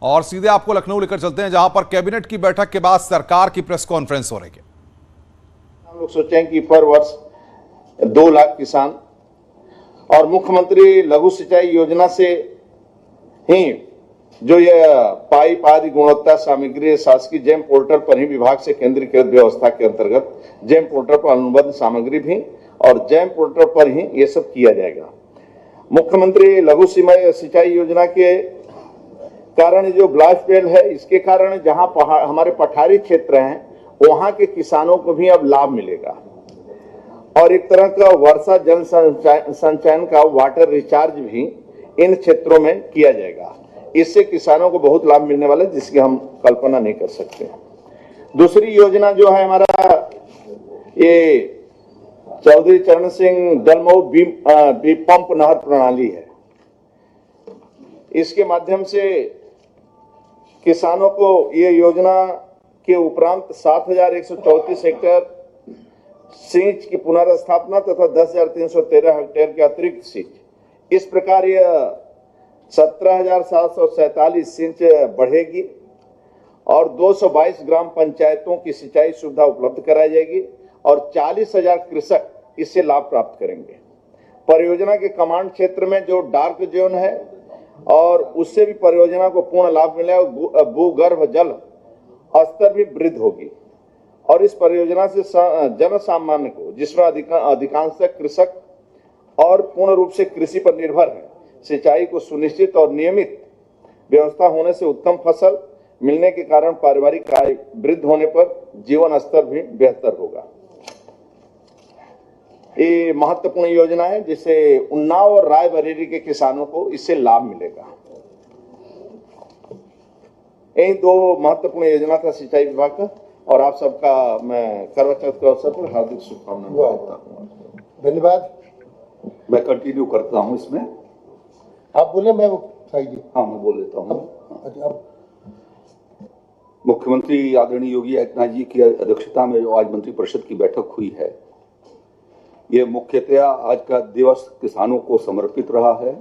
और सीधे आपको लखनऊ लेकर चलते हैं, जहां पर कैबिनेट की बैठक के बाद सरकार की प्रेस कॉन्फ्रेंस हो रही है। हम लोग सोचे हैं कि पर वर्ष 2 लाख किसान और मुख्यमंत्री लघु सिंचाई योजना से ही जो ये पाइप आदि गुणवत्ता सामग्री शासकीय जेम पोर्टल पर ही विभाग से केंद्रीकृत व्यवस्था के अंतर्गत जेम पोर्टल पर अनुबंध सामग्री भी और जेम पोर्टल पर ही ये सब किया जाएगा। मुख्यमंत्री लघु सिंचाई योजना के कारण जो ब्लास्ट बेल है, इसके कारण जहां हमारे पठारी क्षेत्र हैं वहां के किसानों को भी अब लाभ मिलेगा और एक तरह का वर्षा जल संचयन का वाटर रिचार्ज भी इन क्षेत्रों में किया जाएगा। इससे किसानों को बहुत लाभ मिलने वाला है, जिसकी हम कल्पना नहीं कर सकते। दूसरी योजना जो है हमारा ये चौधरी चरण सिंह दलमऊ पंप नहर प्रणाली है। इसके माध्यम से किसानों को ये योजना के उपरांत 7,134 हेक्टेयर सींच की पुनर्स्थापना तथा 10,313 हेक्टेयर के अतिरिक्त सींच, इस प्रकार यह 17,747 सींच बढ़ेगी और 222 ग्राम पंचायतों की सिंचाई सुविधा उपलब्ध कराई जाएगी और 40,000 कृषक इससे लाभ प्राप्त करेंगे। परियोजना के कमांड क्षेत्र में जो डार्क जोन है और उससे भी परियोजना को पूर्ण लाभ मिलेगा। भूगर्भ जल स्तर भी वृद्धि होगी और इस परियोजना से जन सामान्य को, जिसमें अधिकांश कृषक और पूर्ण रूप से कृषि पर निर्भर है, सिंचाई को सुनिश्चित और नियमित व्यवस्था होने से उत्तम फसल मिलने के कारण पारिवारिक आय वृद्धि होने पर जीवन स्तर भी बेहतर होगा। ये महत्वपूर्ण योजना है जिससे उन्नाव और रायबरेली के किसानों को इससे लाभ मिलेगा। यही 2 महत्वपूर्ण योजना था सिंचाई विभाग का और आप सबका मैं करवा चौथ के अवसर पर हार्दिक शुभकामनाएं देता हूँ। धन्यवाद। मैं कंटिन्यू करता हूँ इसमें। आप बोले, मैं हाँ मैं बोल लेता हूँ। मुख्यमंत्री आदरणीय योगी आदित्यनाथ जी की अध्यक्षता में जो आज मंत्रिपरिषद की बैठक हुई है, ये मुख्यतया आज का दिवस किसानों को समर्पित रहा है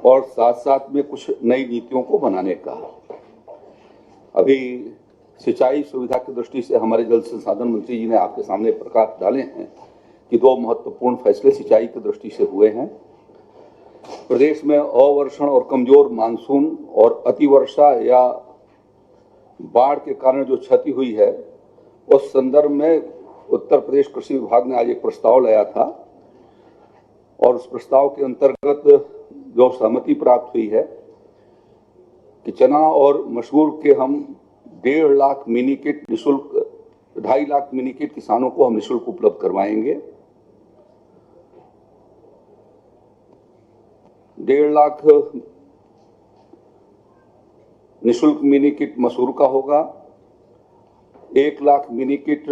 और साथ साथ में कुछ नई नीतियों को बनाने का। अभी सिंचाई सुविधा की दृष्टि से हमारे जल संसाधन मंत्री जी ने आपके सामने प्रकाश डाले हैं कि 2 महत्वपूर्ण फैसले सिंचाई की दृष्टि से हुए हैं। प्रदेश में अवर्षण और कमजोर मानसून और अतिवर्षा या बाढ़ के कारण जो क्षति हुई है, उस संदर्भ में उत्तर प्रदेश कृषि विभाग ने आज एक प्रस्ताव लाया था और उस प्रस्ताव के अंतर्गत जो सहमति प्राप्त हुई है कि चना और मसूर के हम 1.5 लाख मिनी किट निःशुल्क, 2.5 लाख मिनी किट किसानों को हम निःशुल्क उपलब्ध करवाएंगे। 1.5 लाख निःशुल्क मिनी किट मसूर का होगा, 1 लाख मिनी किट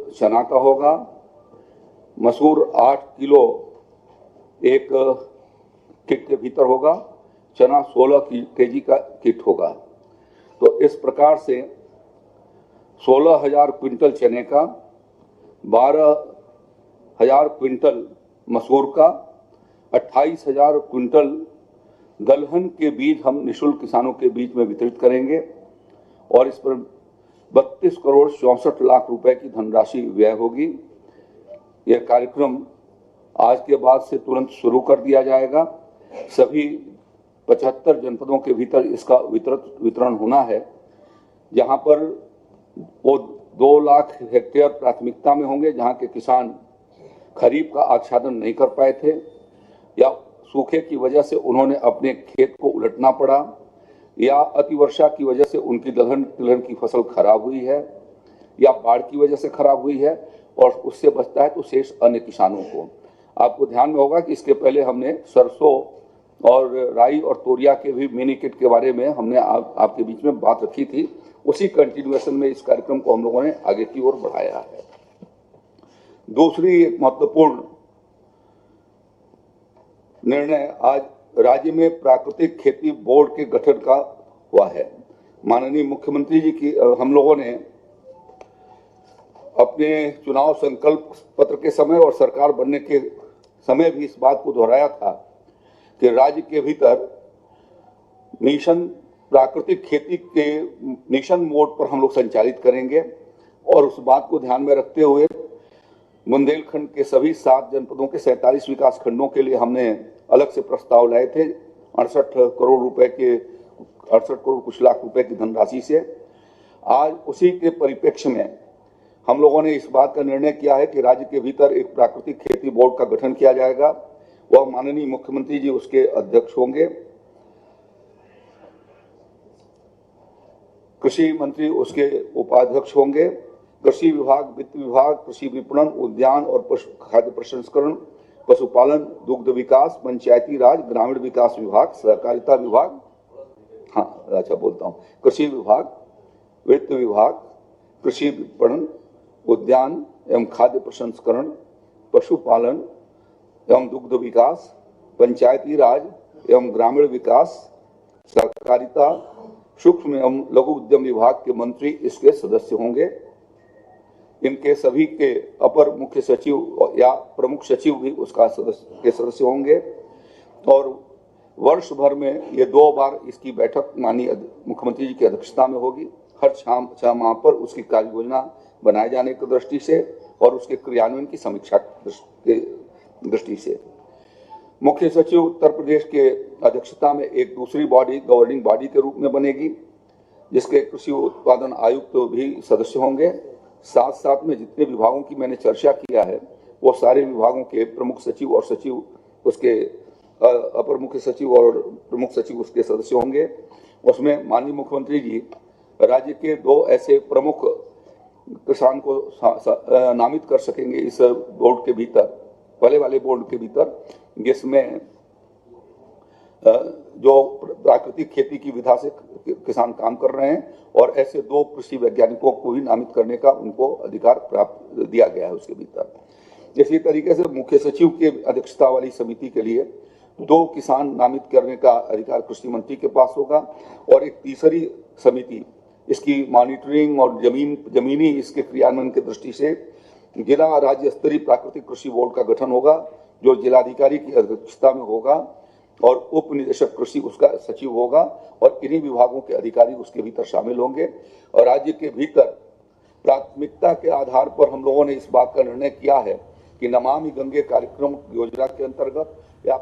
चना का होगा। मसूर 8 किलो एक किट के भीतर होगा, चना 16 केजी का किट होगा। तो इस प्रकार से 16,000 क्विंटल चने का, 12,000 क्विंटल मसूर का, 28,000 क्विंटल दलहन के बीज हम निःशुल्क किसानों के बीच में वितरित करेंगे और इस पर 32 करोड़ 64 लाख रुपए की धनराशि व्यय होगी। यह कार्यक्रम आज के बाद से तुरंत शुरू कर दिया जाएगा। सभी 75 जनपदों के भीतर इसका वितरण होना है, जहां पर वो 2 लाख हेक्टेयर प्राथमिकता में होंगे, जहां के किसान खरीफ का आच्छादन नहीं कर पाए थे या सूखे की वजह से उन्होंने अपने खेत को उलटना पड़ा या अतिवर्षा की वजह से उनकी दलहन की फसल खराब हुई है या बाढ़ की वजह से खराब हुई है और उससे बचता है तो शेष अन्य किसानों को। आपको ध्यान में होगा कि इसके पहले हमने सरसों और राई और तोरिया के भी मिनी किट के बारे में हमने आपके बीच में बात रखी थी। उसी कंटिन्यूएशन में इस कार्यक्रम को हम लोगों ने आगे की ओर बढ़ाया है। दूसरी एक महत्वपूर्ण निर्णय आज राज्य में प्राकृतिक खेती बोर्ड के गठन का हुआ है। माननीय मुख्यमंत्री जी की हम लोगों ने अपने चुनाव संकल्प पत्र के समय और सरकार बनने के समय भी इस बात को दोहराया था कि राज्य के भीतर मिशन प्राकृतिक खेती के मिशन मोड पर हम लोग संचालित करेंगे और उस बात को ध्यान में रखते हुए बुंदेलखंड के सभी 7 जनपदों के 47 विकास खंडों के लिए हमने अलग से प्रस्ताव लाए थे 68 करोड़ रुपए के 68 करोड़ कुछ लाख रुपए की धनराशि से। आज उसी के परिप्रेक्ष्य में हम लोगों ने इस बात का निर्णय किया है कि राज्य के भीतर एक प्राकृतिक खेती बोर्ड का गठन किया जाएगा। वह माननीय मुख्यमंत्री जी उसके अध्यक्ष होंगे, कृषि मंत्री उसके उपाध्यक्ष होंगे। कृषि विभाग, वित्त विभाग, कृषि विपणन, उद्यान और खाद्य प्रसंस्करण, पशुपालन, दुग्ध विकास, पंचायती राज, ग्रामीण विकास विभाग, सहकारिता विभाग, कृषि विभाग, वित्त विभाग, कृषि विपणन, उद्यान एवं खाद्य प्रसंस्करण, पशुपालन एवं दुग्ध विकास, पंचायती राज एवं ग्रामीण विकास, सहकारिता, सूक्ष्म एवं लघु उद्यम विभाग के मंत्री इसके सदस्य होंगे। इनके सभी के अपर मुख्य सचिव या प्रमुख सचिव भी उसका सदस्य होंगे और वर्ष भर में ये 2 बार इसकी बैठक माननीय मुख्यमंत्री जी की अध्यक्षता में होगी। हर 6 माह पर उसकी कार्य योजना बनाए जाने की दृष्टि से और उसके क्रियान्वयन की समीक्षा की दृष्टि से मुख्य सचिव उत्तर प्रदेश के अध्यक्षता में एक दूसरी बॉडी गवर्निंग बॉडी के रूप में बनेगी, जिसके कृषि उत्पादन आयुक्त भी सदस्य होंगे। साथ साथ में जितने विभागों की मैंने चर्चा किया है वो सारे विभागों के प्रमुख सचिव और सचिव उसके अपर मुख्य सचिव और प्रमुख सचिव उसके सदस्य होंगे। उसमें माननीय मुख्यमंत्री जी राज्य के 2 ऐसे प्रमुख किसान को नामित कर सकेंगे इस बोर्ड के भीतर, पहले वाले बोर्ड के भीतर, जिसमें जो प्राकृतिक खेती की विधा से किसान काम कर रहे हैं और ऐसे 2 कृषि वैज्ञानिकों को भी नामित करने का उनको अधिकार प्राप्त दिया गया है उसके भीतर। इसी तरीके से मुख्य सचिव के अध्यक्षता वाली समिति के लिए 2 किसान नामित करने का अधिकार कृषि मंत्री के पास होगा और एक तीसरी समिति इसकी मॉनिटरिंग और जमीनी इसके क्रियान्वयन की दृष्टि से जिला राज्य स्तरीय प्राकृतिक कृषि बोर्ड का गठन होगा, जो जिलाधिकारी की अध्यक्षता में होगा और उप निदेशक कृषि उसका सचिव होगा और इन्हीं विभागों के अधिकारी उसके भीतर शामिल होंगे। और राज्य के भीतर प्राथमिकता के आधार पर हम लोगों ने इस बात का निर्णय किया है कि नमामि गंगे कार्यक्रम योजना के अंतर्गत या